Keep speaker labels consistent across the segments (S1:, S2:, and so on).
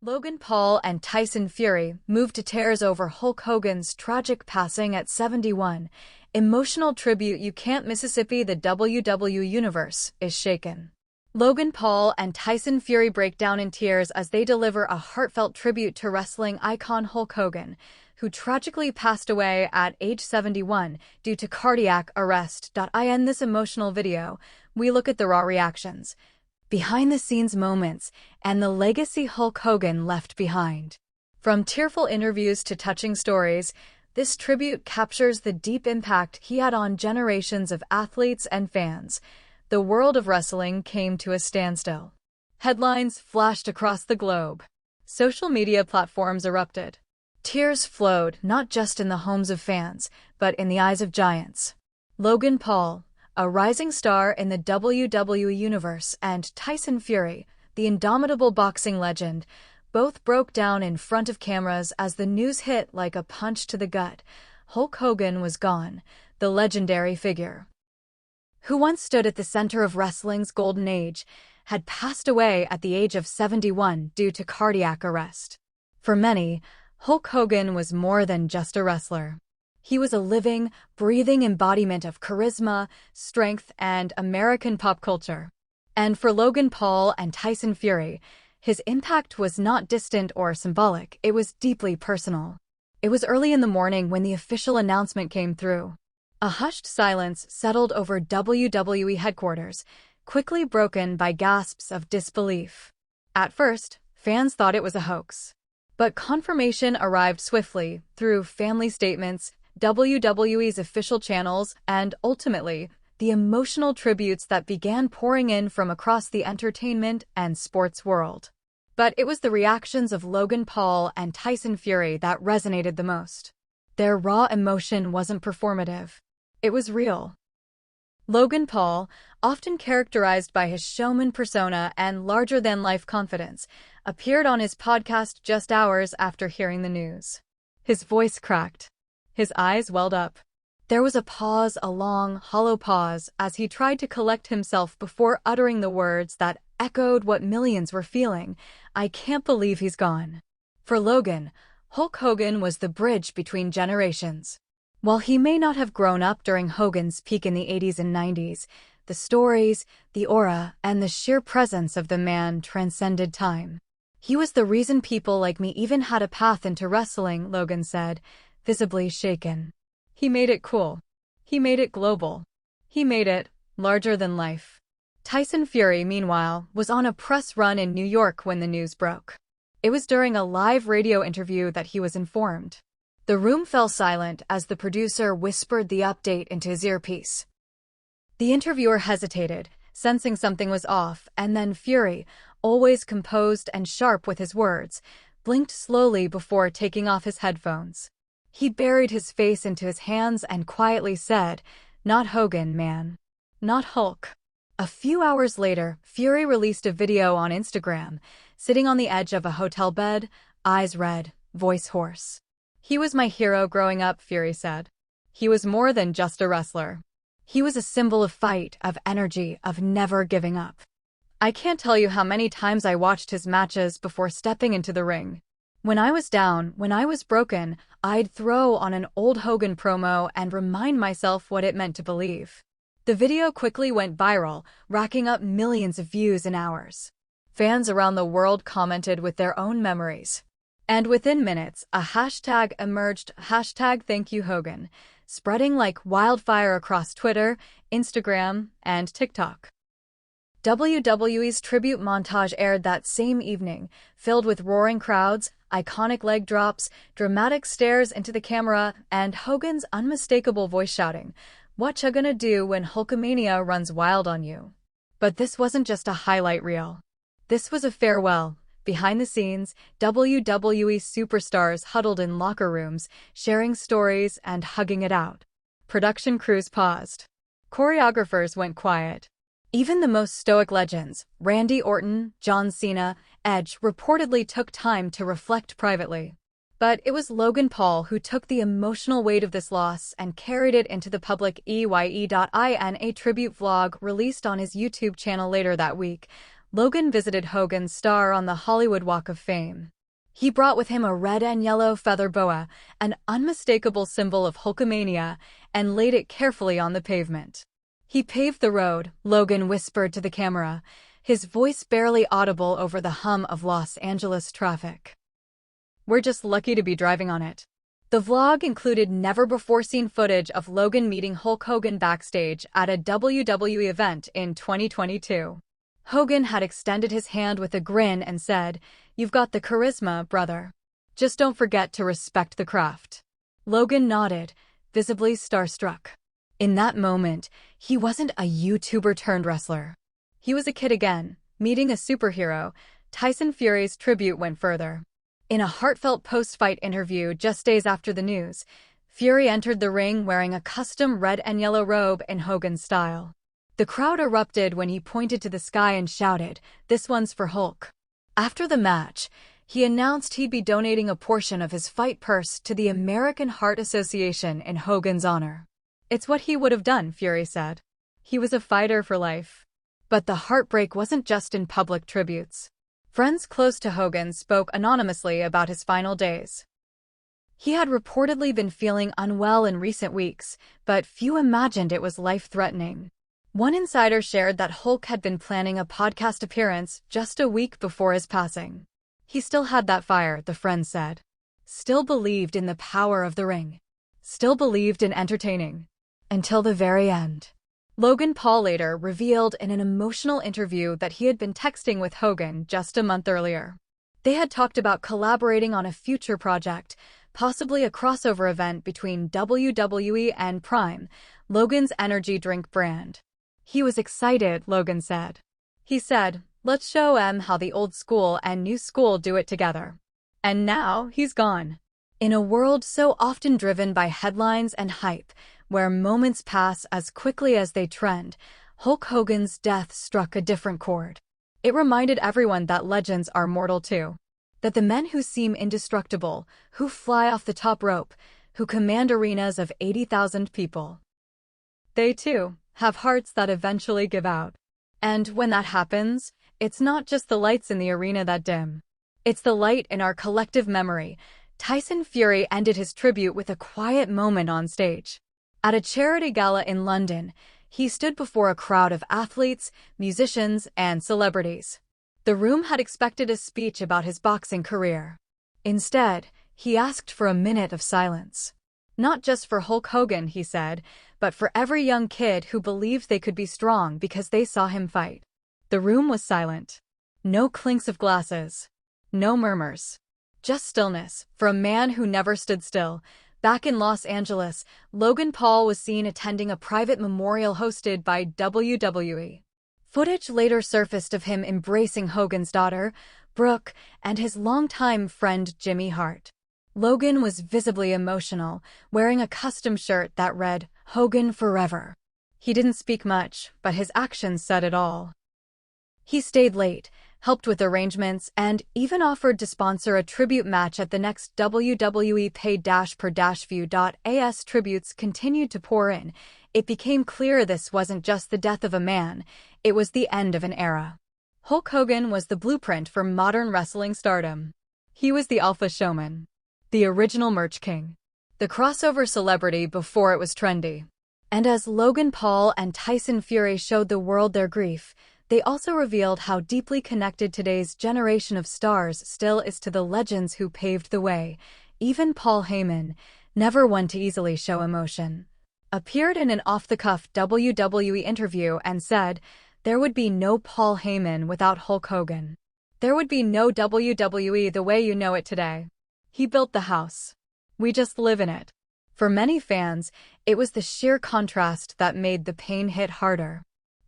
S1: Logan Paul and Tyson Fury moved to tears over Hulk Hogan's tragic passing at 71. Emotional tribute. You can't Mississippi. The WWE Universe is shaken. Logan Paul and Tyson Fury break down in tears as they deliver a heartfelt tribute to wrestling icon Hulk Hogan, who tragically passed away at age 71 due to cardiac arrest. In this emotional video, we look at the raw reactions, behind-the-scenes moments, and the legacy Hulk Hogan left behind. From tearful interviews to touching stories, this tribute captures the deep impact he had on generations of athletes and fans. The world of wrestling came to a standstill. Headlines flashed across the globe. Social media platforms erupted. Tears flowed not just in the homes of fans, but in the eyes of giants. Logan Paul, a rising star in the WWE Universe, and Tyson Fury, the indomitable boxing legend, both broke down in front of cameras as the news hit like a punch to the gut. Hulk Hogan was gone, the legendary figure who once stood at the center of wrestling's golden age, had passed away at the age of 71 due to cardiac arrest. For many, Hulk Hogan was more than just a wrestler. He was a living, breathing embodiment of charisma, strength, and American pop culture. And for Logan Paul and Tyson Fury, his impact was not distant or symbolic, it was deeply personal. It was early in the morning when the official announcement came through. A hushed silence settled over WWE headquarters, quickly broken by gasps of disbelief. At first, fans thought it was a hoax. But confirmation arrived swiftly through family statements, WWE's official channels, and ultimately, the emotional tributes that began pouring in from across the entertainment and sports world. But it was the reactions of Logan Paul and Tyson Fury that resonated the most. Their raw emotion wasn't performative. It was real. Logan Paul, often characterized by his showman persona and larger-than-life confidence, appeared on his podcast just hours after hearing the news. His voice cracked. His eyes welled up. There was a pause, a long, hollow pause, as he tried to collect himself before uttering the words that echoed what millions were feeling. "I can't believe he's gone." For Logan, Hulk Hogan was the bridge between generations. While he may not have grown up during Hogan's peak in the 80s and 90s, the stories, the aura, and the sheer presence of the man transcended time. "He was the reason people like me even had a path into wrestling," Logan said, visibly shaken. "He made it cool. He made it global. He made it larger than life." Tyson Fury, meanwhile, was on a press run in New York when the news broke. It was during a live radio interview that he was informed. The room fell silent as the producer whispered the update into his earpiece. The interviewer hesitated, sensing something was off, and then Fury, always composed and sharp with his words, blinked slowly before taking off his headphones. He buried his face into his hands and quietly said, "Not Hogan, man. Not Hulk." A few hours later, Fury released a video on Instagram, sitting on the edge of a hotel bed, eyes red, voice hoarse. "He was my hero growing up," Fury said. "He was more than just a wrestler. He was a symbol of fight, of energy, of never giving up. I can't tell you how many times I watched his matches before stepping into the ring. When I was down, when I was broken, I'd throw on an old Hogan promo and remind myself what it meant to believe." The video quickly went viral, racking up millions of views in hours. Fans around the world commented with their own memories. And within minutes, a hashtag emerged, #ThankYouHogan, spreading like wildfire across Twitter, Instagram, and TikTok. WWE's tribute montage aired that same evening, filled with roaring crowds, iconic leg drops, dramatic stares into the camera, and Hogan's unmistakable voice shouting, "What you gonna do when Hulkamania runs wild on you?" But this wasn't just a highlight reel. This was a farewell. Behind the scenes, WWE superstars huddled in locker rooms, sharing stories and hugging it out. Production crews paused. Choreographers went quiet. Even the most stoic legends, Randy Orton, John Cena, Edge, reportedly took time to reflect privately. But it was Logan Paul who took the emotional weight of this loss and carried it into the public. In a tribute vlog released on his YouTube channel later that week, Logan visited Hogan's star on the Hollywood Walk of Fame. He brought with him a red and yellow feather boa, an unmistakable symbol of Hulkamania, and laid it carefully on the pavement. He paved the road, Logan whispered to the camera, his voice barely audible over the hum of Los Angeles traffic. "We're just lucky to be driving on it." The vlog included never-before-seen footage of Logan meeting Hulk Hogan backstage at a WWE event in 2022. Hogan had extended his hand with a grin and said, "You've got the charisma, brother. Just don't forget to respect the craft." Logan nodded, visibly starstruck. In that moment, he wasn't a YouTuber-turned-wrestler. He was a kid again, meeting a superhero. Tyson Fury's tribute went further. In a heartfelt post-fight interview just days after the news, Fury entered the ring wearing a custom red and yellow robe in Hogan's style. The crowd erupted when he pointed to the sky and shouted, "This one's for Hulk." After the match, he announced he'd be donating a portion of his fight purse to the American Heart Association in Hogan's honor. "It's what he would have done," Fury said. He was a fighter for life. But the heartbreak wasn't just in public tributes. Friends close to Hogan spoke anonymously about his final days. He had reportedly been feeling unwell in recent weeks, but few imagined it was life-threatening. One insider shared that Hulk had been planning a podcast appearance just a week before his passing. He still had that fire, the friend said. Still believed in the power of the ring. Still believed in entertaining. Until the very end. Logan Paul later revealed in an emotional interview that he had been texting with Hogan just a month earlier. They had talked about collaborating on a future project, possibly a crossover event between WWE and Prime, Logan's energy drink brand. He was excited, Logan said. He said, "Let's show 'em how the old school and new school do it together." And now he's gone. In a world so often driven by headlines and hype, where moments pass as quickly as they trend, Hulk Hogan's death struck a different chord. It reminded everyone that legends are mortal too. That the men who seem indestructible, who fly off the top rope, who command arenas of 80,000 people, they too have hearts that eventually give out. And when that happens, it's not just the lights in the arena that dim. It's the light in our collective memory. Tyson Fury ended his tribute with a quiet moment on stage. At a charity gala in London, he stood before a crowd of athletes, musicians, and celebrities. The room had expected a speech about his boxing career. Instead, he asked for a minute of silence. Not just for Hulk Hogan, he said, but for every young kid who believed they could be strong because they saw him fight. The room was silent. No clinks of glasses. No murmurs. Just stillness, for a man who never stood still. Back in Los Angeles, Logan Paul was seen attending a private memorial hosted by WWE. Footage later surfaced of him embracing Hogan's daughter, Brooke, and his longtime friend Jimmy Hart. Logan was visibly emotional, wearing a custom shirt that read, "Hogan Forever." He didn't speak much, but his actions said it all. He stayed late, helped with arrangements, and even offered to sponsor a tribute match at the next WWE pay-per-view. As tributes continued to pour in, it became clear this wasn't just the death of a man, it was the end of an era. Hulk Hogan was the blueprint for modern wrestling stardom. He was the alpha showman. The original merch king. The crossover celebrity before it was trendy. And as Logan Paul and Tyson Fury showed the world their grief, they also revealed how deeply connected today's generation of stars still is to the legends who paved the way. Even Paul Heyman, never one to easily show emotion, appeared in an off-the-cuff WWE interview and said, "There would be no Paul Heyman without Hulk Hogan. There would be no WWE the way you know it today. He built the house. We just live in it." For many fans, it was the sheer contrast that made the pain hit harder.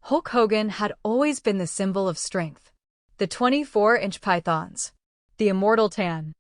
S1: Hulk Hogan had always been the symbol of strength. The 24-inch pythons. The immortal tan.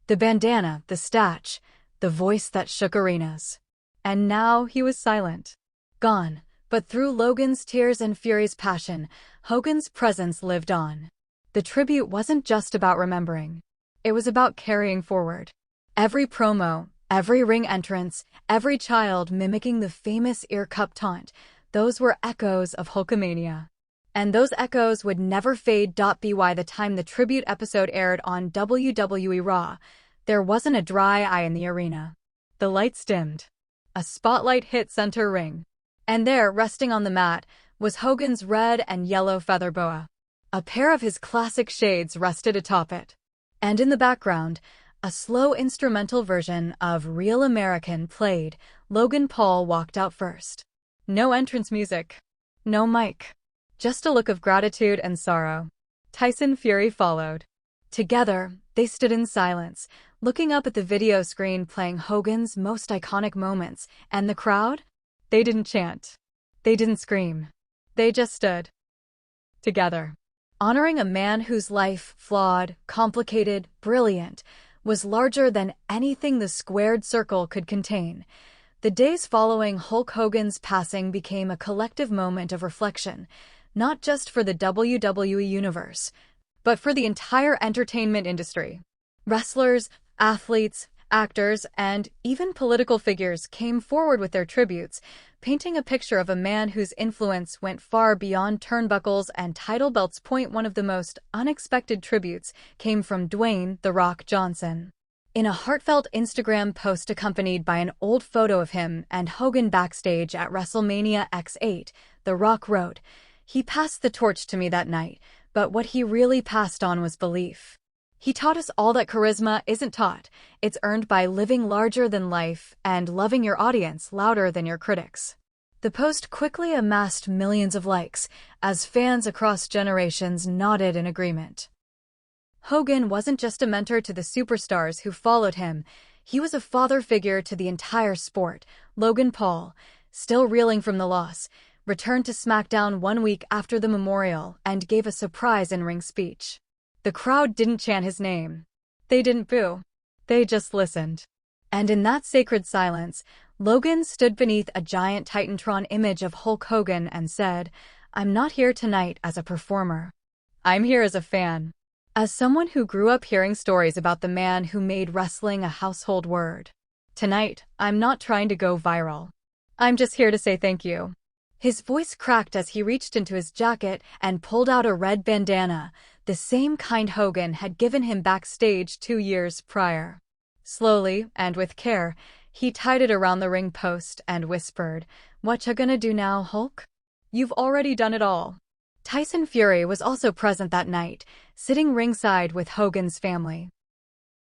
S1: The bandana, the stache, the voice that shook arenas. And now he was silent. Gone. But through Logan's tears and Fury's passion, Hogan's presence lived on. The tribute wasn't just about remembering. It was about carrying forward. Every promo, every ring entrance, every child mimicking the famous ear cup taunt, those were echoes of Hulkamania. And those echoes would never fade. By the time the tribute episode aired on WWE Raw, there wasn't a dry eye in the arena. The lights dimmed. A spotlight hit center ring. And there, resting on the mat, was Hogan's red and yellow feather boa. A pair of his classic shades rested atop it. And in the background, a slow instrumental version of Real American played. Logan Paul walked out first. No entrance music. No mic. Just a look of gratitude and sorrow. Tyson Fury followed. Together, they stood in silence, looking up at the video screen playing Hogan's most iconic moments, and the crowd? They didn't chant. They didn't scream. They just stood. Together. Honoring a man whose life, flawed, complicated, brilliant, was larger than anything the squared circle could contain. The days following Hulk Hogan's passing became a collective moment of reflection, not just for the WWE Universe, but for the entire entertainment industry. Wrestlers, athletes, actors, and even political figures came forward with their tributes, painting a picture of a man whose influence went far beyond turnbuckles and title belts. One of the most unexpected tributes came from Dwayne "The Rock" Johnson. In a heartfelt Instagram post accompanied by an old photo of him and Hogan backstage at WrestleMania X8, The Rock wrote, "He passed the torch to me that night, but what he really passed on was belief. He taught us all that charisma isn't taught, it's earned by living larger than life and loving your audience louder than your critics." The post quickly amassed millions of likes, as fans across generations nodded in agreement. Hogan wasn't just a mentor to the superstars who followed him, he was a father figure to the entire sport. Logan Paul, still reeling from the loss, returned to SmackDown 1 week after the memorial and gave a surprise in-ring speech. The crowd didn't chant his name. They didn't boo. They just listened. And in that sacred silence, Logan stood beneath a giant Titantron image of Hulk Hogan and said, "I'm not here tonight as a performer. I'm here as a fan. As someone who grew up hearing stories about the man who made wrestling a household word. Tonight, I'm not trying to go viral. I'm just here to say thank you." His voice cracked as he reached into his jacket and pulled out a red bandana, the same kind Hogan had given him backstage 2 years prior. Slowly, and with care, he tied it around the ring post and whispered, "What ya gonna do now, Hulk? You've already done it all." Tyson Fury was also present that night, sitting ringside with Hogan's family.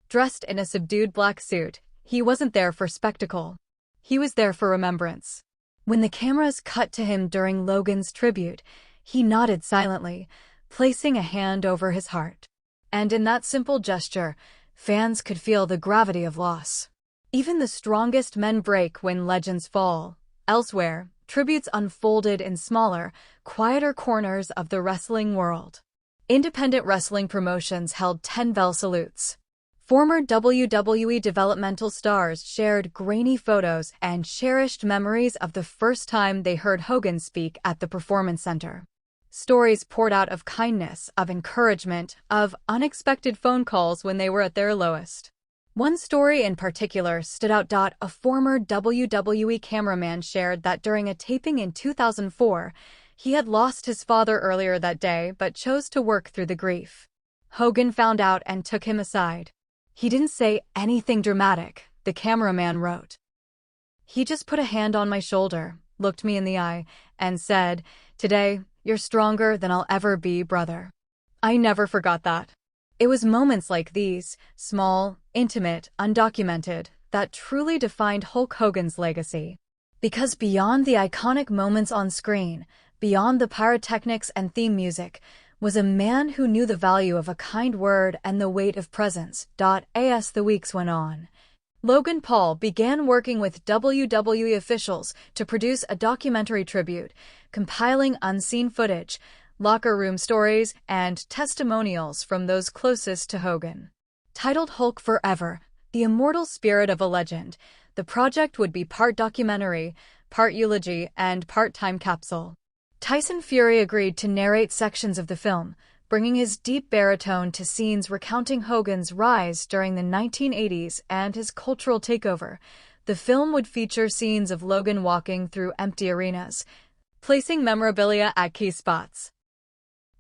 S1: Dressed in a subdued black suit, he wasn't there for spectacle. He was there for remembrance. When the cameras cut to him during Logan's tribute, he nodded silently, placing a hand over his heart. And in that simple gesture, fans could feel the gravity of loss. Even the strongest men break when legends fall. Elsewhere, tributes unfolded in smaller, quieter corners of the wrestling world. Independent wrestling promotions held 10-bell salutes. Former WWE developmental stars shared grainy photos and cherished memories of the first time they heard Hogan speak at the Performance Center. Stories poured out of kindness, of encouragement, of unexpected phone calls when they were at their lowest. One story in particular stood out. A former WWE cameraman shared that during a taping in 2004, he had lost his father earlier that day but chose to work through the grief. Hogan found out and took him aside. "He didn't say anything dramatic," the cameraman wrote. "He just put a hand on my shoulder, looked me in the eye, and said, 'Today, you're stronger than I'll ever be, brother.'" I never forgot that. It was moments like these, small, intimate, undocumented, that truly defined Hulk Hogan's legacy. Because beyond the iconic moments on screen, beyond the pyrotechnics and theme music, was a man who knew the value of a kind word and the weight of presence. As the weeks went on, Logan Paul began working with WWE officials to produce a documentary tribute, compiling unseen footage, locker room stories, and testimonials from those closest to Hogan. Titled Hulk Forever, the immortal spirit of a legend, the project would be part documentary, part eulogy, and part time capsule. Tyson Fury agreed to narrate sections of the film, bringing his deep baritone to scenes recounting Hogan's rise during the 1980s and his cultural takeover. The film would feature scenes of Logan walking through empty arenas, placing memorabilia at key spots.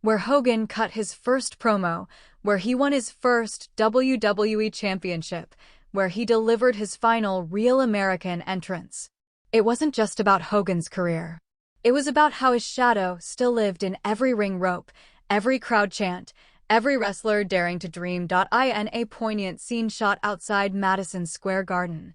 S1: where Hogan cut his first promo, where he won his first WWE Championship, where he delivered his final real American entrance. It wasn't just about Hogan's career. It was about how his shadow still lived in every ring rope, every crowd chant, every wrestler daring to dream. In a poignant scene shot outside Madison Square Garden,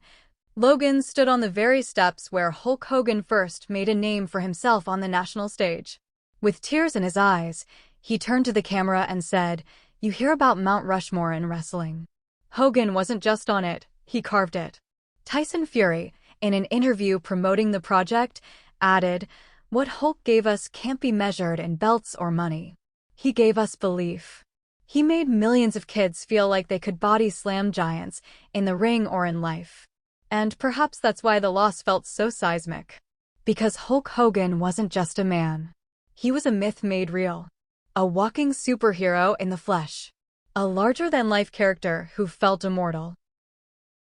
S1: Logan stood on the very steps where Hulk Hogan first made a name for himself on the national stage. With tears in his eyes, he turned to the camera and said, "You hear about Mount Rushmore in wrestling. Hogan wasn't just on it, he carved it." Tyson Fury, in an interview promoting the project, added, "What Hulk gave us can't be measured in belts or money. He gave us belief. He made millions of kids feel like they could body slam giants in the ring or in life. And perhaps that's why the loss felt so seismic. Because Hulk Hogan wasn't just a man. He was a myth made real. A walking superhero in the flesh. A larger-than-life character who felt immortal.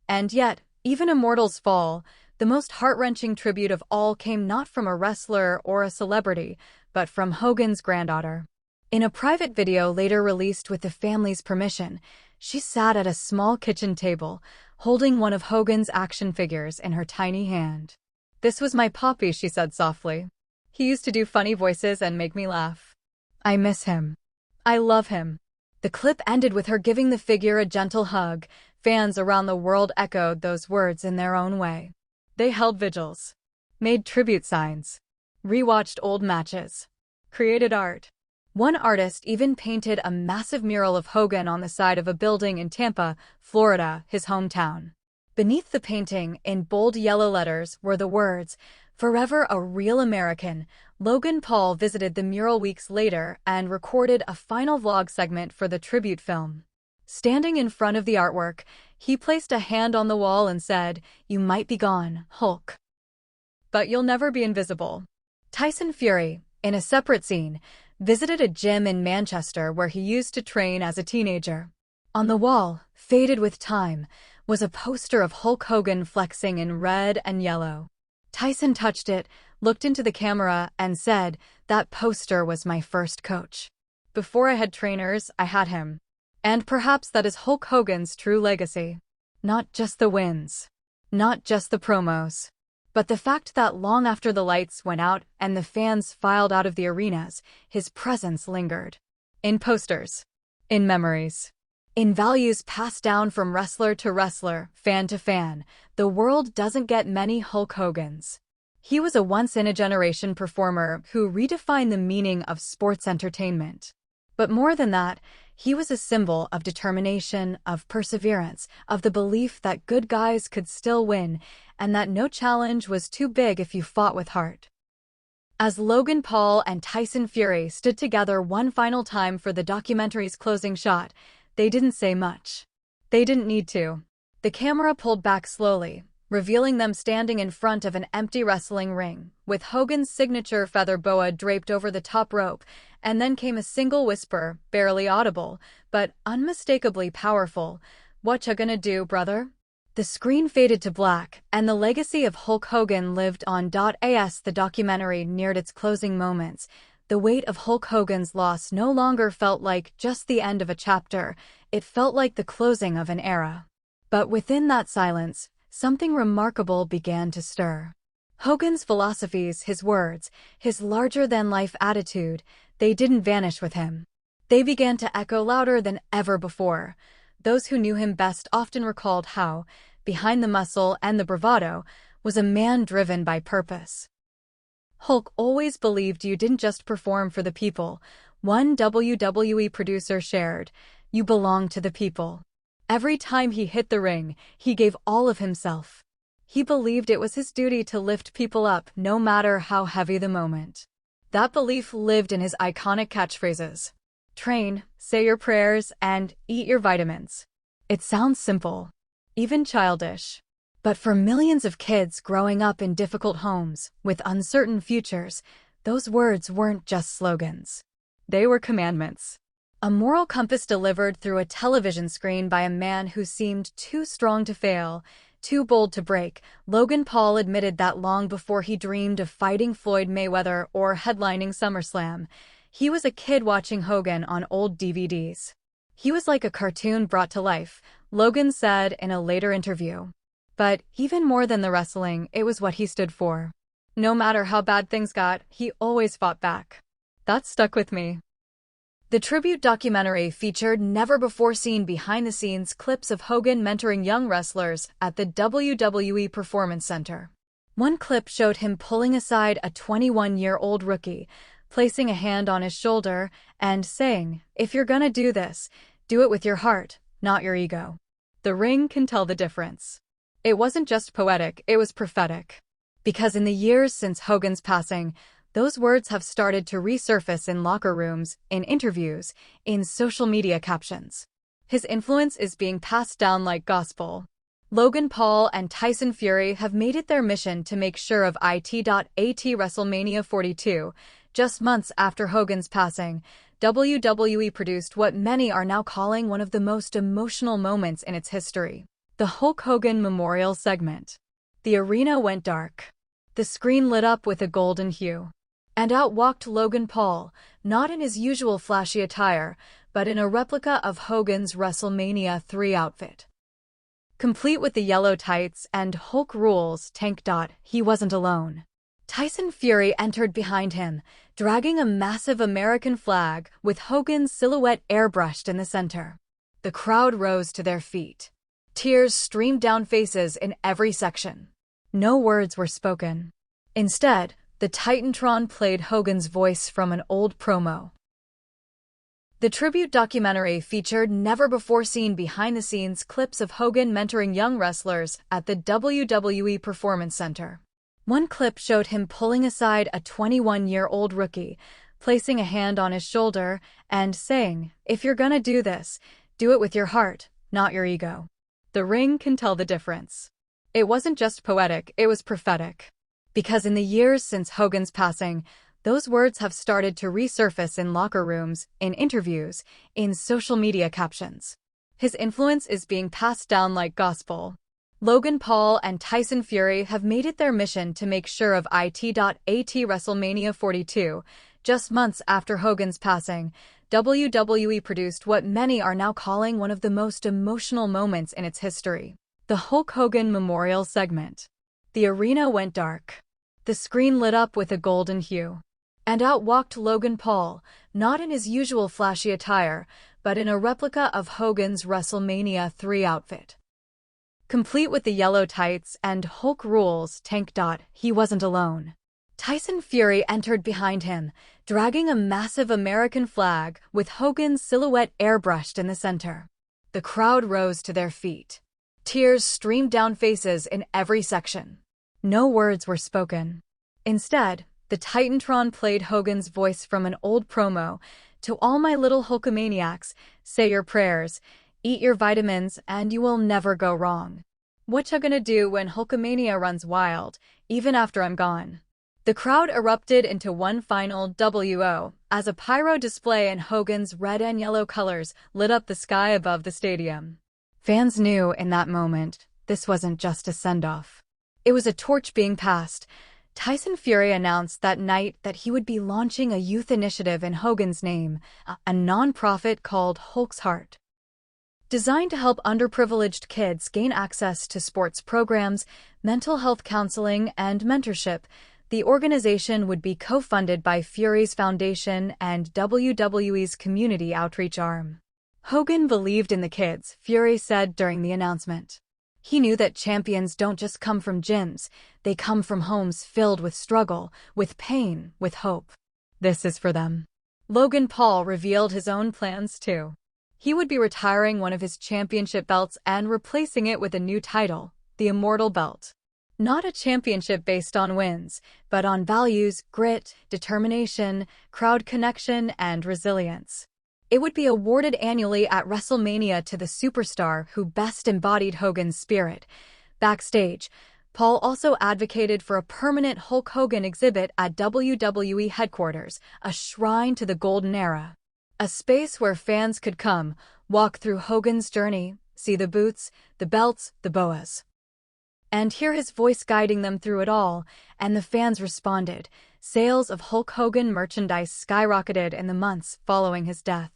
S1: And yet, even immortals fall. The most heart-wrenching tribute of all came not from a wrestler or a celebrity, but from Hogan's granddaughter. In a private video later released with the family's permission, she sat at a small kitchen table, holding one of Hogan's action figures in her tiny hand. "This was my Poppy," she said softly. "He used to do funny voices and make me laugh. I miss him. I love him." The clip ended with her giving the figure a gentle hug. Fans around the world echoed those words in their own way. They held vigils, made tribute signs, rewatched old matches, created art. One artist even painted a massive mural of Hogan on the side of a building in Tampa, Florida, his hometown. Beneath the painting, in bold yellow letters, were the words, "Forever a Real American." Logan Paul visited the mural weeks later and recorded a final vlog segment for the tribute film. Standing in front of the artwork, he placed a hand on the wall and said, "You might be gone, Hulk, but you'll never be invisible." Tyson Fury, in a separate scene, visited a gym in Manchester where he used to train as a teenager. On the wall, faded with time, was a poster of Hulk Hogan flexing in red and yellow. Tyson touched it, looked into the camera, and said, "That poster was my first coach. Before I had trainers, I had him." And perhaps that is Hulk Hogan's true legacy. Not just the wins. Not just the promos. But the fact that long after the lights went out and the fans filed out of the arenas, his presence lingered. In posters. In memories. In values passed down from wrestler to wrestler, fan to fan, the world doesn't get many Hulk Hogans. He was a once-in-a-generation performer who redefined the meaning of sports entertainment. But more than that, he was a symbol of determination, of perseverance, of the belief that good guys could still win, and that no challenge was too big if you fought with heart. As Logan Paul and Tyson Fury stood together one final time for the documentary's closing shot, they didn't say much. They didn't need to. The camera pulled back slowly, revealing them standing in front of an empty wrestling ring, with Hogan's signature feather boa draped over the top rope, and then came a single whisper, barely audible, but unmistakably powerful, "What ya gonna do, brother?" The screen faded to black, and the legacy of Hulk Hogan lived on. As the documentary neared its closing moments, the weight of Hulk Hogan's loss no longer felt like just the end of a chapter, it felt like the closing of an era. But within that silence, something remarkable began to stir. Hogan's philosophies, his words, his larger-than-life attitude, they didn't vanish with him. They began to echo louder than ever before. Those who knew him best often recalled how, behind the muscle and the bravado, was a man driven by purpose. Hulk always believed you didn't just perform for the people. One WWE producer shared, "You belong to the people." Every time he hit the ring, he gave all of himself. He believed it was his duty to lift people up no matter how heavy the moment. That belief lived in his iconic catchphrases. Train, say your prayers, and eat your vitamins. It sounds simple, even childish. But for millions of kids growing up in difficult homes, with uncertain futures, those words weren't just slogans. They were commandments. A moral compass delivered through a television screen by a man who seemed too strong to fail, too bold to break. Logan Paul admitted that long before he dreamed of fighting Floyd Mayweather or headlining SummerSlam, He was a kid watching Hogan on old DVDs. He was like a cartoon brought to life, Logan said in a later interview. But even more than the wrestling, it was what he stood for. No matter how bad things got, he always fought back. That stuck with me. The tribute documentary featured never-before-seen behind-the-scenes clips of Hogan mentoring young wrestlers at the WWE Performance Center. One clip showed him pulling aside a 21-year-old rookie, placing a hand on his shoulder, and saying, "If you're gonna do this, do it with your heart, not your ego." The ring can tell the difference. It wasn't just poetic, it was prophetic. Because in the years since Hogan's passing, those words have started to resurface in locker rooms, in interviews, in social media captions. His influence is being passed down like gospel. Logan Paul and Tyson Fury have made it their mission to make sure of it.at WrestleMania 42. Just months after Hogan's passing, WWE produced what many are now calling one of the most emotional moments in its history. The Hulk Hogan memorial segment. The arena went dark. The screen lit up with a golden hue. And out walked Logan Paul, not in his usual flashy attire, but in a replica of Hogan's WrestleMania 3 outfit. Complete with the yellow tights and Hulk rules tank. He wasn't alone. Tyson Fury entered behind him, dragging a massive American flag with Hogan's silhouette airbrushed in the center. The crowd rose to their feet. Tears streamed down faces in every section. No words were spoken. Instead, the Titantron played Hogan's voice from an old promo. The tribute documentary featured never-before-seen behind-the-scenes clips of Hogan mentoring young wrestlers at the WWE Performance Center. One clip showed him pulling aside a 21-year-old rookie, placing a hand on his shoulder, and saying, "If you're gonna do this, do it with your heart, not your ego." The ring can tell the difference. It wasn't just poetic, it was prophetic. Because in the years since Hogan's passing, those words have started to resurface in locker rooms, in interviews, in social media captions. His influence is being passed down like gospel. Logan Paul and Tyson Fury have made it their mission to make sure of it.at WrestleMania 42. Just months after Hogan's passing, WWE produced what many are now calling one of the most emotional moments in its history. The Hulk Hogan memorial segment. The arena went dark. The screen lit up with a golden hue. And out walked Logan Paul, not in his usual flashy attire, but in a replica of Hogan's WrestleMania 3 outfit. Complete with the yellow tights and Hulk rules tank. He wasn't alone. Tyson Fury entered behind him, dragging a massive American flag with Hogan's silhouette airbrushed in the center. The crowd rose to their feet. Tears streamed down faces in every section. No words were spoken. Instead, the Titantron played Hogan's voice from an old promo. "To all my little Hulkamaniacs, say your prayers, eat your vitamins, and you will never go wrong. What you gonna do when Hulkamania runs wild, even after I'm gone?" The crowd erupted into one final WO as a pyro display in Hogan's red and yellow colors lit up the sky above the stadium. Fans knew in that moment this wasn't just a send-off. It was a torch being passed. Tyson Fury announced that night that he would be launching a youth initiative in Hogan's name, a non-profit called Hulk's Heart. Designed to help underprivileged kids gain access to sports programs, mental health counseling, and mentorship, the organization would be co-funded by Fury's foundation and WWE's community outreach arm. Hogan believed in the kids, Fury said during the announcement. He knew that champions don't just come from gyms, they come from homes filled with struggle, with pain, with hope. This is for them. Logan Paul revealed his own plans too. He would be retiring one of his championship belts and replacing it with a new title, the Immortal Belt. Not a championship based on wins, but on values, grit, determination, crowd connection, and resilience. It would be awarded annually at WrestleMania to the superstar who best embodied Hogan's spirit. Backstage, Paul also advocated for a permanent Hulk Hogan exhibit at WWE headquarters, a shrine to the Golden Era. A space where fans could come, walk through Hogan's journey, see the boots, the belts, the boas. and hear his voice guiding them through it all, and the fans responded. Sales of Hulk Hogan merchandise skyrocketed in the months following his death.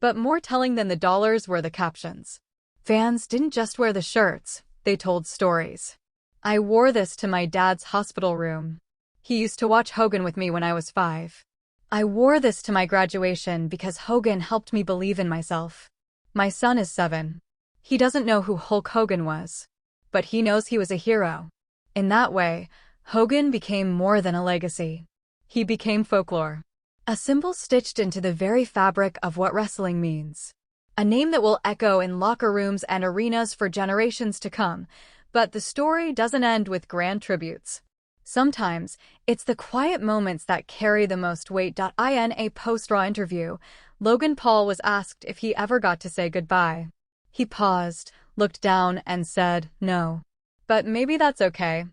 S1: But more telling than the dollars were the captions. Fans didn't just wear the shirts, they told stories. I wore this to my dad's hospital room. He used to watch Hogan with me when I was 5. I wore this to my graduation because Hogan helped me believe in myself. My son is 7. He doesn't know who Hulk Hogan was, but he knows he was a hero. In that way, Hogan became more than a legacy. He became folklore. A symbol stitched into the very fabric of what wrestling means. A name that will echo in locker rooms and arenas for generations to come. But the story doesn't end with grand tributes. Sometimes, it's the quiet moments that carry the most weight. In a post-Raw interview, Logan Paul was asked if he ever got to say goodbye. He paused, looked down, and said, "No. But maybe that's okay.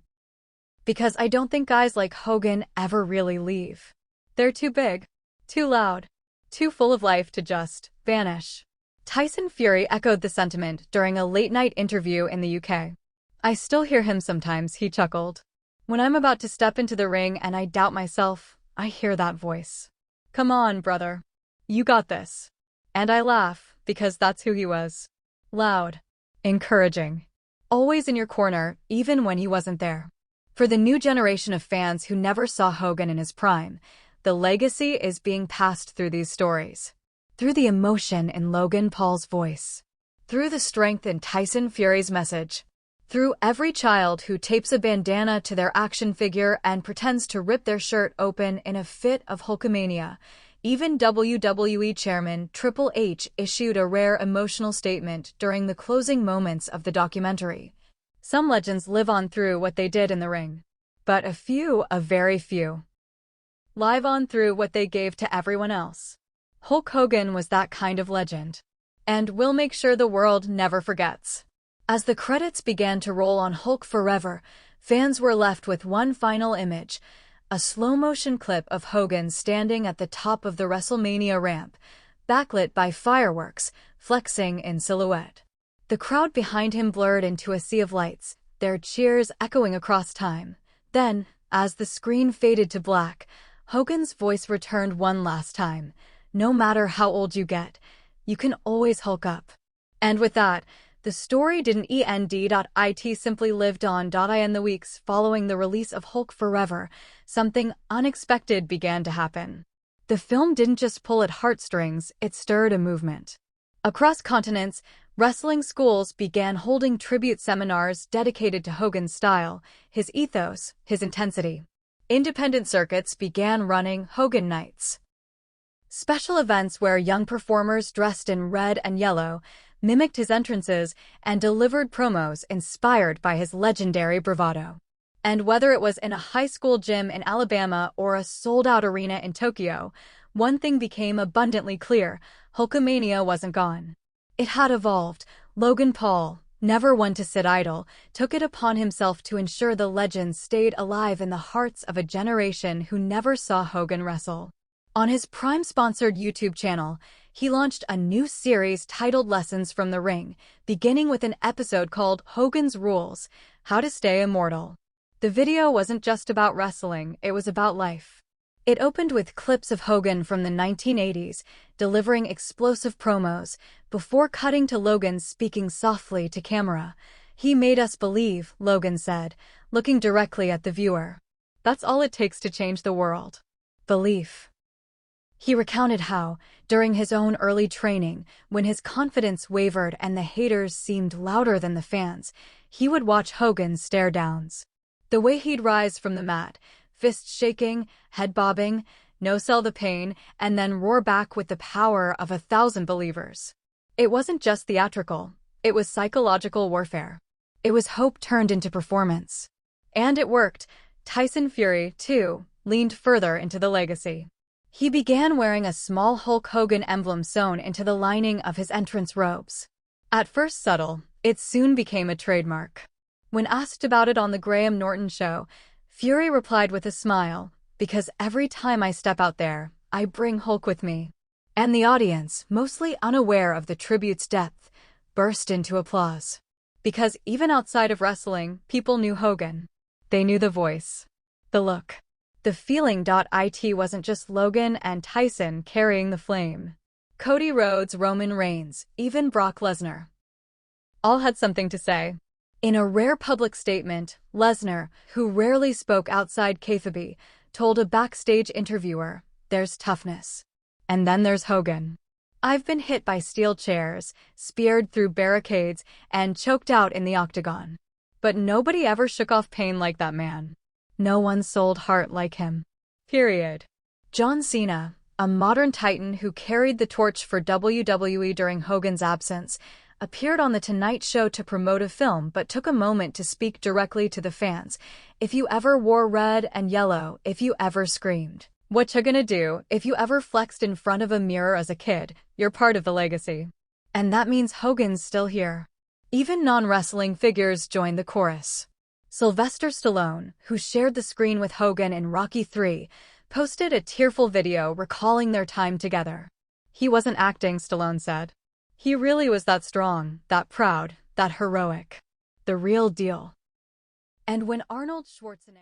S1: Because I don't think guys like Hogan ever really leave. They're too big, too loud, too full of life to just vanish." Tyson Fury echoed the sentiment during a late-night interview in the UK. "I still hear him sometimes," he chuckled. "When I'm about to step into the ring and I doubt myself, I hear that voice. Come on, brother. You got this." And I laugh, because that's who he was. Loud. Encouraging. Always in your corner, even when he wasn't there. For the new generation of fans who never saw Hogan in his prime, the legacy is being passed through these stories. Through the emotion in Logan Paul's voice. Through the strength in Tyson Fury's message. Through every child who tapes a bandana to their action figure and pretends to rip their shirt open in a fit of Hulkamania. Even WWE Chairman Triple H issued a rare emotional statement during the closing moments of the documentary. Some legends live on through what they did in the ring. But a very few, live on through what they gave to everyone else. Hulk Hogan was that kind of legend. And we'll make sure the world never forgets. As the credits began to roll on Hulk Forever, fans were left with one final image, a slow-motion clip of Hogan standing at the top of the WrestleMania ramp, backlit by fireworks, flexing in silhouette. The crowd behind him blurred into a sea of lights, their cheers echoing across time. Then, as the screen faded to black, Hogan's voice returned one last time. "No matter how old you get, you can always Hulk up." And with that, the story didn't end. It simply lived on. In the weeks following the release of Hulk Forever, something unexpected began to happen. The film didn't just pull at heartstrings, it stirred a movement. Across continents, wrestling schools began holding tribute seminars dedicated to Hogan's style, his ethos, his intensity. Independent circuits began running Hogan Nights. Special events where young performers dressed in red and yellow mimicked his entrances and delivered promos inspired by his legendary bravado. And whether it was in a high school gym in Alabama or a sold-out arena in Tokyo, one thing became abundantly clear: Hulkamania wasn't gone. It had evolved. Logan Paul, never one to sit idle, took it upon himself to ensure the legend stayed alive in the hearts of a generation who never saw Hogan wrestle. On his Prime-sponsored YouTube channel, he launched a new series titled Lessons from the Ring, beginning with an episode called Hogan's Rules: How to Stay Immortal. The video wasn't just about wrestling, it was about life. It opened with clips of Hogan from the 1980s, delivering explosive promos, before cutting to Logan speaking softly to camera. "He made us believe," Logan said, looking directly at the viewer. "That's all it takes to change the world. Belief." He recounted how, during his own early training, when his confidence wavered and the haters seemed louder than the fans, he would watch Hogan's stare-downs. The way he'd rise from the mat, fists shaking, head bobbing, no sell the pain, and then roar back with the power of 1,000 believers. It wasn't just theatrical, it was psychological warfare. It was hope turned into performance. And it worked. Tyson Fury, too, leaned further into the legacy. He began wearing a small Hulk Hogan emblem sewn into the lining of his entrance robes. At first subtle, it soon became a trademark. When asked about it on The Graham Norton Show, Fury replied with a smile, "Because every time I step out there, I bring Hulk with me." And the audience, mostly unaware of the tribute's depth, burst into applause. Because even outside of wrestling, people knew Hogan. They knew the voice, the look, the feeling. It wasn't just Logan and Tyson carrying the flame. Cody Rhodes, Roman Reigns, even Brock Lesnar all had something to say. In a rare public statement, Lesnar, who rarely spoke outside kayfabe, told a backstage interviewer, "There's toughness. And then there's Hogan. I've been hit by steel chairs, speared through barricades, and choked out in the octagon. But nobody ever shook off pain like that man. No one sold heart like him. Period." John Cena, a modern titan who carried the torch for WWE during Hogan's absence, appeared on The Tonight Show to promote a film but took a moment to speak directly to the fans. "If you ever wore red and yellow, if you ever screamed, 'What you gonna do?' if you ever flexed in front of a mirror as a kid, you're part of the legacy." And that means Hogan's still here. Even non-wrestling figures joined the chorus. Sylvester Stallone, who shared the screen with Hogan in Rocky III, posted a tearful video recalling their time together. "He wasn't acting," Stallone said. "He really was that strong, that proud, that heroic. The real deal." And when Arnold Schwarzenegger